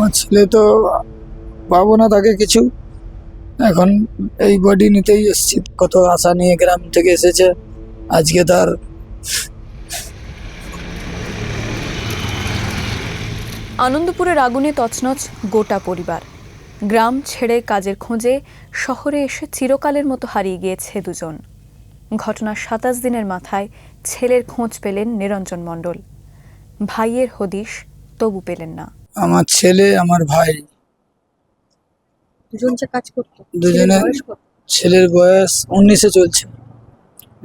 আমার ছেলে তো পাবো না তাকে কিছু। এখন এই বডি নিতেই এসেছি, কত আশা নিয়ে গ্রাম থেকে এসেছে, আজকে তার আনন্দপুরের আগুনে তছনছ গোটা পরিবার। গ্রাম ছেড়ে কাজের খোঁজে শহরে এসে চিরকালের মতো হারিয়ে গিয়েছে দুজন। ঘটনার ২৭ দিনের মাথায় ছেলের খোঁজ পেলেন নিরঞ্জন মণ্ডল। ভাইয়ের হদিশ তবু পেলেন না। আমার ছেলে আমার ভাই দুজন যে কাজ করতো, দুজনে, বয়স কত? ছেলের বয়স 19-এ চলছে,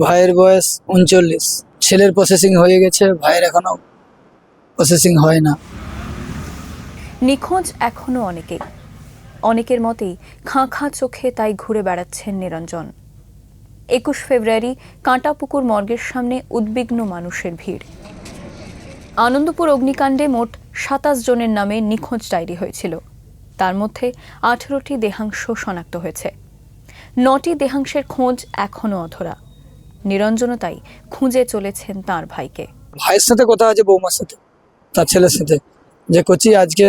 ভাইয়ের বয়স 39। ছেলের প্রসেসিং হয়ে গেছে, ভাইয়ের এখনো প্রসেসিং হয় না। নিখোঁজ এখনো অনেকের মতেই খাঁ খাঁ চোখে তাই ঘুরে বেড়াচ্ছেন নিরঞ্জন। ২১ ফেব্রুয়ারি কাঁটাপুকুর মর্গের সামনে উদ্বিগ্ন মানুষের ভিড়। আনন্দপুর অগ্নিকাণ্ডে মোট ২৭ জনের নামে নিখোঁজ ডায়েরি হয়েছিল। তার মধ্যে ১৮টি দেহাংশ শনাক্ত হয়েছে। ৯টি দেহাংশের খোঁজ এখনও অধরা। নিরঞ্জনও তাই খুঁজে চলেছেন তাঁর ভাইকে। ভাইয়ের সাথে কথা আছে বৌমার সাথে, তার ছেলের সাথে, যে কচি আজকে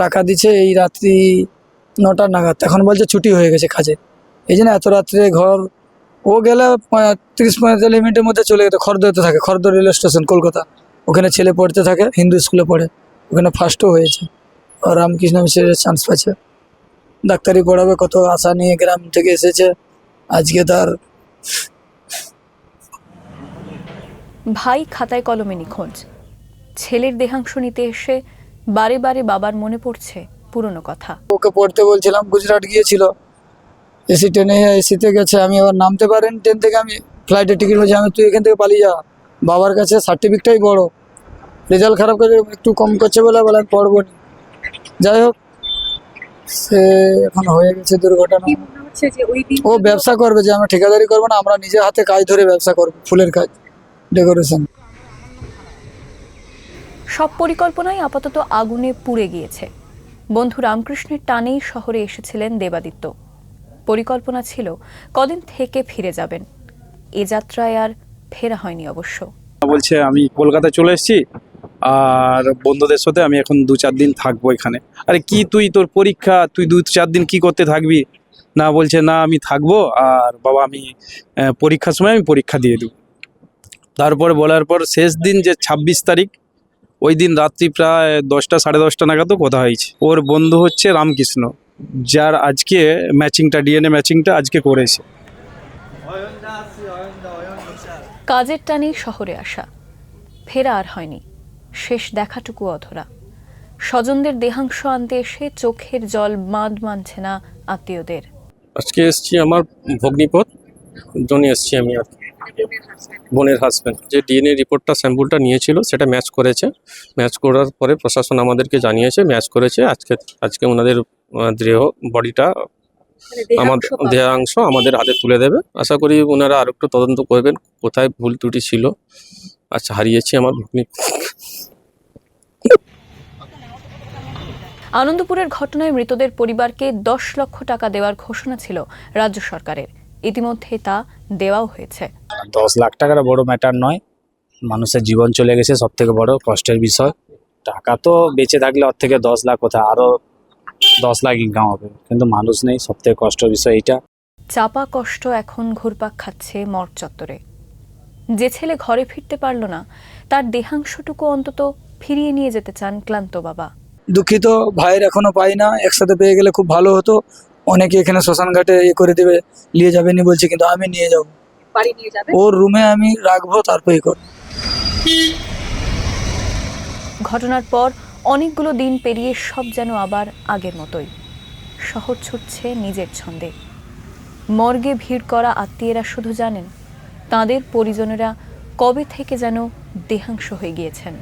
টাকা দিচ্ছে এই রাত্রি 9টা নাগাদ, এখন বলছে ছুটি হয়ে গেছে কাজে, এই জন্য এত রাত্রে ঘর ও গেলে 30-45 মিনিটের মধ্যে চলে যেত। খড়দহতে থাকে, খড়দহ রেলওয়ে স্টেশন কলকাতা, ওখানে ছেলে পড়তে থাকে, হিন্দু স্কুলে পড়ে, ওখানে ফার্স্টও হয়েছে, ও রামকৃষ্ণ মিশনের চান্স পাচ্ছে, ডাক্তারি পড়াবে, কত আশা নিয়ে গ্রাম থেকে এসেছে, আজকে তার ভাই খাতায় কলমে নিখোঁজ। ছেলের দেহাংশ নিতে এসে বারে বারে বাবার মনে পড়ছে পুরনো কথা। ওকে পড়তে বলছিলাম, গুজরাট গিয়েছিল, এসি ট্রেনে, এসিতে গেছে, আমি আবার নামতে পারেন ট্রেন থেকে, আমি ফ্লাইটের টিকিট বলছি, আমি তুই এখান থেকে পালিয়ে যা, বাবার কাছে সার্টিফিকেটটাই বড়, রেজাল্ট খারাপ করে একটু কম করছে বলে আমি পড়বো না। যাই হোক, সে এখন হয়ে গেছে দুর্ঘটনা। কি মনে হচ্ছে যে ওই দিন ও ব্যবসা করবে, যে আমরা ঠিকাদারি করবো না, আমরা নিজের হাতে কাজ ধরে ব্যবসা করবো, ফুলের কাজ, ডেকোরেশন। সব পরিকল্পনাই আপাতত আগুনে পুড়ে গিয়েছে। বন্ধু রামকৃষ্ণের টানেই শহরে এসেছিলেন দেবাদিত্য। পরিকল্পনা ছিল কদিন থেকে ফিরে যাবেন। এ যাত্রায় আর ফেরা হয়নি অবশ্য। বলছে আমি কলকাতা চলে এসেছি, আর বন্ধুদের সাথে আমি এখন 2-4 দিন থাকবো এখানে। আরে কি তুই, তোর পরীক্ষা, তুই 2-4 দিন কি করতে থাকবি? না, বলছে না আমি থাকবো, আর বাবা আমি পরীক্ষার সময় আমি পরীক্ষা দিয়ে দেবো। তারপরে বলার পর শেষ দিন যে 26 তারিখ, ওই দিন রাত্রি প্রায় 10টা 10:30 নাগাদও কথা হয়েছে। ওর বন্ধু হচ্ছে রামকৃষ্ণ, যার আজকে ম্যাচিংটা, ডিএনএ ম্যাচিংটা আজকে করেছে। কাজের টানেই শহরে আসা, ফেরা আর হয়নি, শেষ দেখাটুকু অধরা। স্বজনদের দেহাংশ আনতে এসে চোখের জল বাঁধ মানছে না আত্মীয়দের। আজকে এসছি আমার ভগ্নিপথ জন্য এসছি আমি, আর বোনের হাজব্যান্ড। যে ডিএনএ রিপোর্টটা স্যাম্পলটা নিয়েছিল সেটা ম্যাচ করেছে, ম্যাচ করার পরে প্রশাসন আমাদেরকে জানিয়েছে ম্যাচ করেছে, আজকে ওনাদের দেহ বডিটা, আমাদের দেহাংশ আমাদের হাতে তুলে দেবে। আশা করি ওনারা আর একটু তদন্ত করবেন কোথায় ভুল ত্রুটি ছিল। আচ্ছা, হারিয়েছি আমার ভগ্নি। আনন্দপুরের ঘটনায় মৃতদের পরিবারকে 10 লক্ষ টাকা দেওয়ার ঘোষণা ছিল রাজ্য সরকারের। ইতিমধ্যে তা দেওয়াও হয়েছে। 10 লাখ টাকার বড় ম্যাটার নয়, মানুষের জীবন চলে গেছে, সব থেকে বড় কষ্টের বিষয়। টাকা তো বেঁচে থাকলে ওর থেকে 10 লাখ কোথায়, আরো 10 লাখ ইনকাম হবে, কিন্তু মানুষ নেই, সব থেকে কষ্টের বিষয় এইটা। চাপা কষ্ট এখন ঘুরপাক খাচ্ছে মর্গ চত্বরে। যে ছেলে ঘরে ফিরতে পারল না, তার দেহাংশটুকু অন্তত ফিরিয়ে নিয়ে যেতে চান ক্লান্ত বাবা। দুঃখিত, ভাইয়ের এখনো পাই না, একসাথে পেয়ে গেলে খুব ভালো হতো। অনেকে এখানে শ্মশান ঘাটে করে দেবে, নিয়ে যাবেনি বলছে, কিন্তু আমি নিয়ে যাবো, বাড়ি নিয়ে যাবে, ওর রুমে আমি রাখবো, তারপরে করবো। ঘটনার পর অনেকগুলো দিন পেরিয়ে সব যেন আবার আগের মতোই। শহর ছুটছে নিজের ছন্দে। মর্গে ভিড় করা আত্মীয়রা শুধু জানেন তাদের পরিজনেরা কবে থেকে যেন দেহাংশ হয়ে গিয়েছেন।